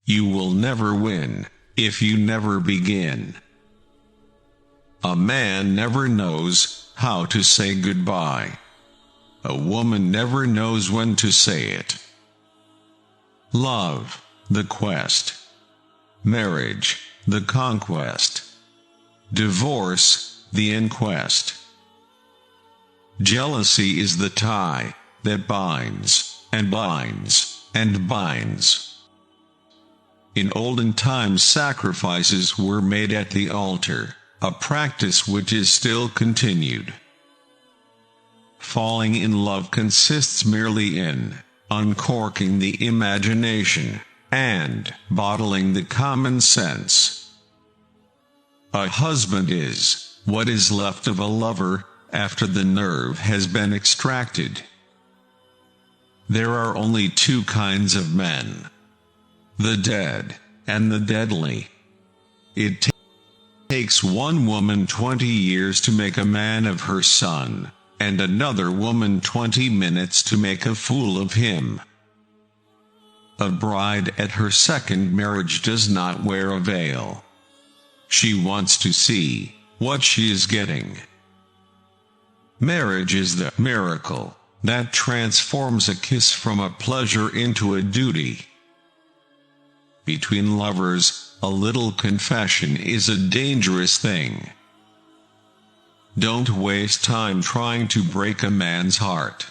You will never win if you never begin. A man never knows how to say goodbye. A woman never knows when to say it. Love, the quest. Marriage, the conquest. Divorce, the inquest. Jealousy is the tie that binds, and binds, and binds. In olden times, sacrifices were made at the altar, a practice which is still continued. Falling in love consists merely in uncorking the imagination and bottling the common sense. A husband is what is left of a lover after the nerve has been extracted. There are only two kinds of men: the dead and the deadly. It takes one woman 20 years to make a man of her son, and another woman 20 minutes to make a fool of him. A bride at her second marriage does not wear a veil. She wants to see what she is getting. Marriage is the miracle that transforms a kiss from a pleasure into a duty. Between lovers, a little confession is a dangerous thing. Don't waste time trying to break a man's heart.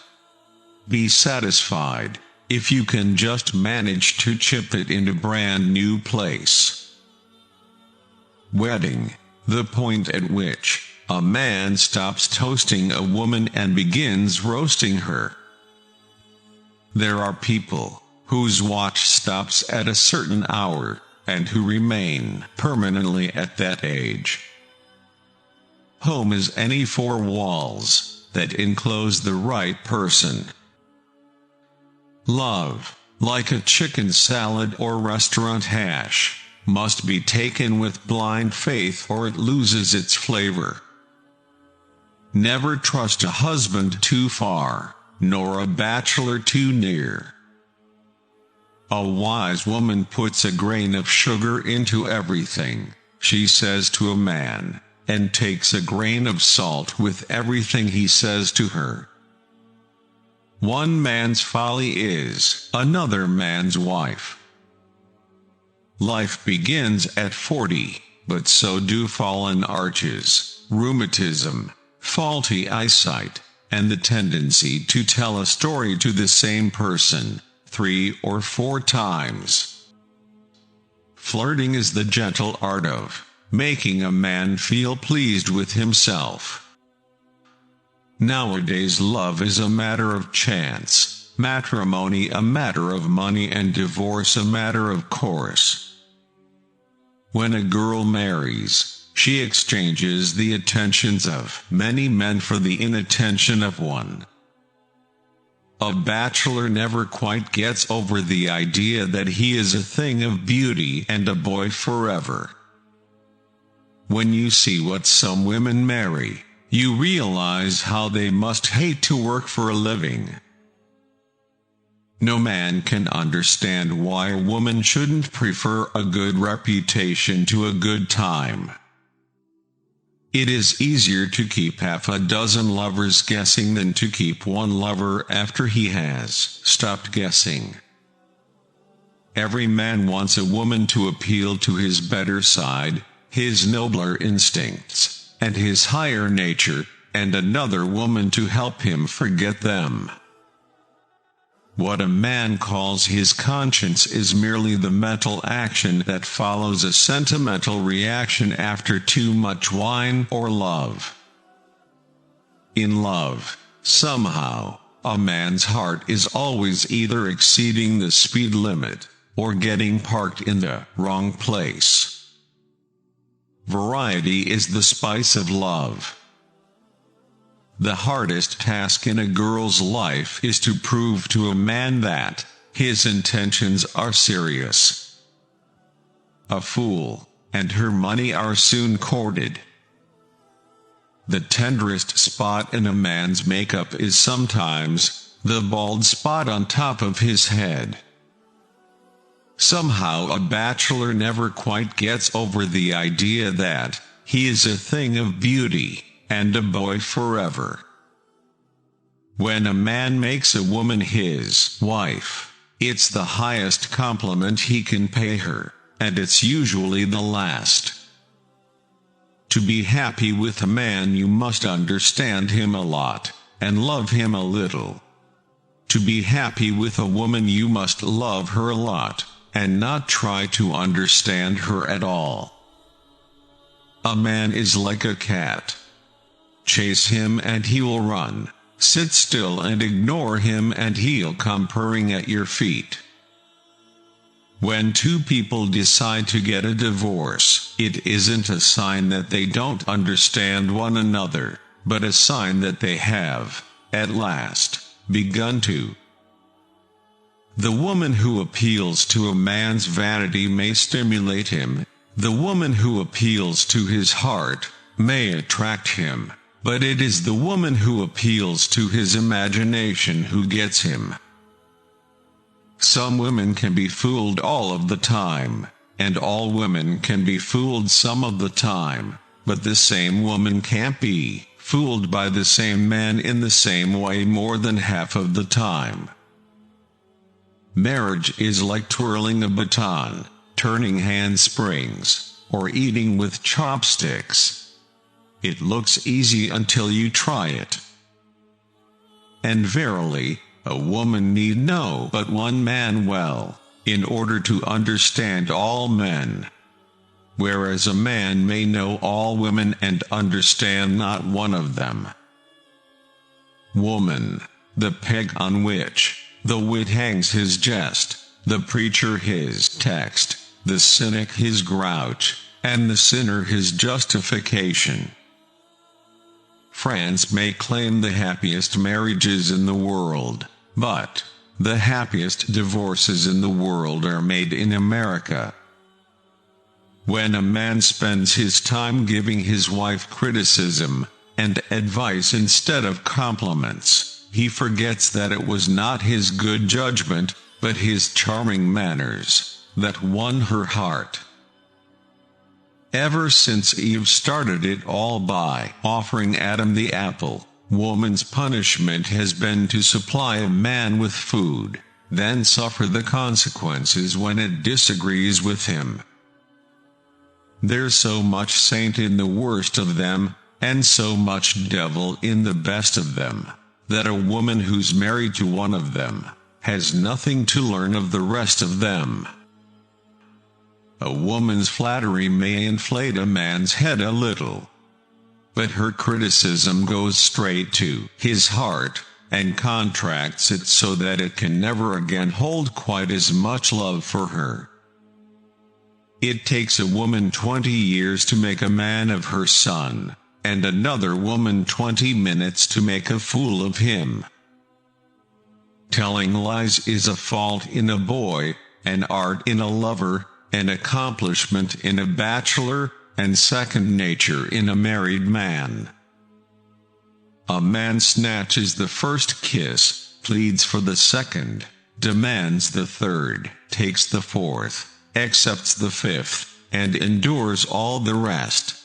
Be satisfied if you can just manage to chip it in a brand new place. Wedding, the point at which a man stops toasting a woman and begins roasting her. There are people whose watch stops at a certain hour, and who remain permanently at that age. Home is any four walls that enclose the right person. Love, like a chicken salad or restaurant hash, must be taken with blind faith or it loses its flavor. Never trust a husband too far, nor a bachelor too near. A wise woman puts a grain of sugar into everything she says to a man, and takes a grain of salt with everything he says to her. One man's folly is another man's wife. Life begins at 40, but so do fallen arches, rheumatism, faulty eyesight, and the tendency to tell a story to the same person 3 or 4 times. Flirting is the gentle art of making a man feel pleased with himself. Nowadays, love is a matter of chance, matrimony a matter of money, and divorce a matter of course. When a girl marries, she exchanges the attentions of many men for the inattention of one. A bachelor never quite gets over the idea that he is a thing of beauty and a boy forever. When you see what some women marry, you realize how they must hate to work for a living. No man can understand why a woman shouldn't prefer a good reputation to a good time. It is easier to keep half a dozen lovers guessing than to keep one lover after he has stopped guessing. Every man wants a woman to appeal to his better side, his nobler instincts, and his higher nature, and another woman to help him forget them. What a man calls his conscience is merely the mental action that follows a sentimental reaction after too much wine or love. In love, somehow, a man's heart is always either exceeding the speed limit, or getting parked in the wrong place. Variety is the spice of love. The hardest task in a girl's life is to prove to a man that his intentions are serious. A fool and her money are soon courted. The tenderest spot in a man's makeup is sometimes the bald spot on top of his head. Somehow a bachelor never quite gets over the idea that he is a thing of beauty, and a boy forever. When a man makes a woman his wife, it's the highest compliment he can pay her, and it's usually the last. To be happy with a man, you must understand him a lot, and love him a little. To be happy with a woman, you must love her a lot, and not try to understand her at all. A man is like a cat. Chase him and he will run. Sit still and ignore him and he'll come purring at your feet. When two people decide to get a divorce, it isn't a sign that they don't understand one another, but a sign that they have, at last, begun to. The woman who appeals to a man's vanity may stimulate him. The woman who appeals to his heart may attract him, but it is the woman who appeals to his imagination who gets him. Some women can be fooled all of the time, and all women can be fooled some of the time, but the same woman can't be fooled by the same man in the same way more than half of the time. Marriage is like twirling a baton, turning handsprings, or eating with chopsticks. It looks easy until you try it. And verily, a woman need know but one man well, in order to understand all men. Whereas a man may know all women and understand not one of them. Woman, the peg on which the wit hangs his jest, the preacher his text, the cynic his grouch, and the sinner his justification. France may claim the happiest marriages in the world, but the happiest divorces in the world are made in America. When a man spends his time giving his wife criticism and advice instead of compliments, he forgets that it was not his good judgment, but his charming manners, that won her heart. Ever since Eve started it all by offering Adam the apple, woman's punishment has been to supply a man with food, then suffer the consequences when it disagrees with him. There's so much saint in the worst of them, and so much devil in the best of them, that a woman who's married to one of them has nothing to learn of the rest of them. A woman's flattery may inflate a man's head a little, but her criticism goes straight to his heart, and contracts it so that it can never again hold quite as much love for her. It takes a woman 20 years to make a man of her son, and another woman 20 minutes to make a fool of him. Telling lies is a fault in a boy, an art in a lover, an accomplishment in a bachelor, and second nature in a married man. A man snatches the first kiss, pleads for the second, demands the third, takes the fourth, accepts the fifth, and endures all the rest.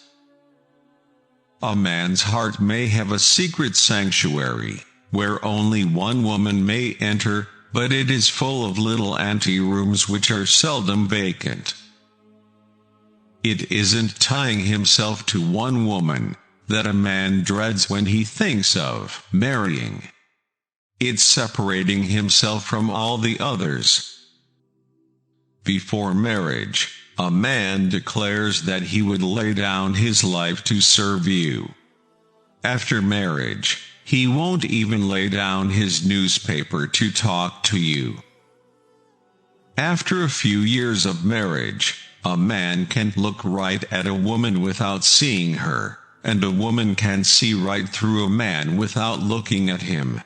A man's heart may have a secret sanctuary, where only one woman may enter, but it is full of little anterooms which are seldom vacant. It isn't tying himself to one woman that a man dreads when he thinks of marrying. It's separating himself from all the others. Before marriage, a man declares that he would lay down his life to serve you. After marriage, he won't even lay down his newspaper to talk to you. After a few years of marriage, a man can look right at a woman without seeing her, and a woman can see right through a man without looking at him.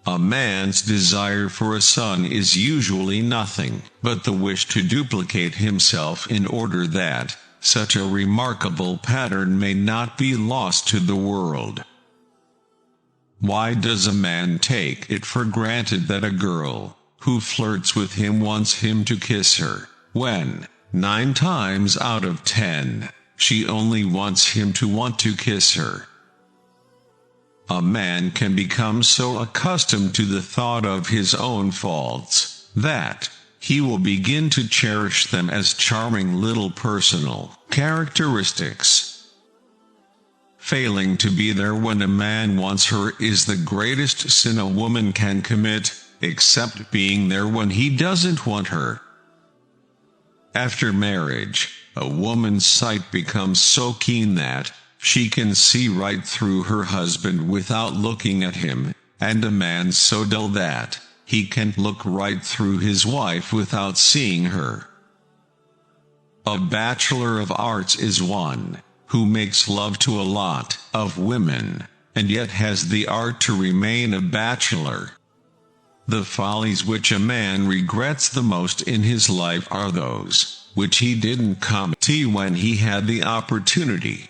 A man's desire for a son is usually nothing but the wish to duplicate himself in order that such a remarkable pattern may not be lost to the world. Why does a man take it for granted that a girl who flirts with him wants him to kiss her, when, 9 times out of 10, she only wants him to want to kiss her. A man can become so accustomed to the thought of his own faults, that he will begin to cherish them as charming little personal characteristics. Failing to be there when a man wants her is the greatest sin a woman can commit, except being there when he doesn't want her. After marriage, a woman's sight becomes so keen that she can see right through her husband without looking at him, and a man so dull that he can look right through his wife without seeing her. A bachelor of arts is one who makes love to a lot of women, and yet has the art to remain a bachelor. The follies which a man regrets the most in his life are those which he didn't commit when he had the opportunity.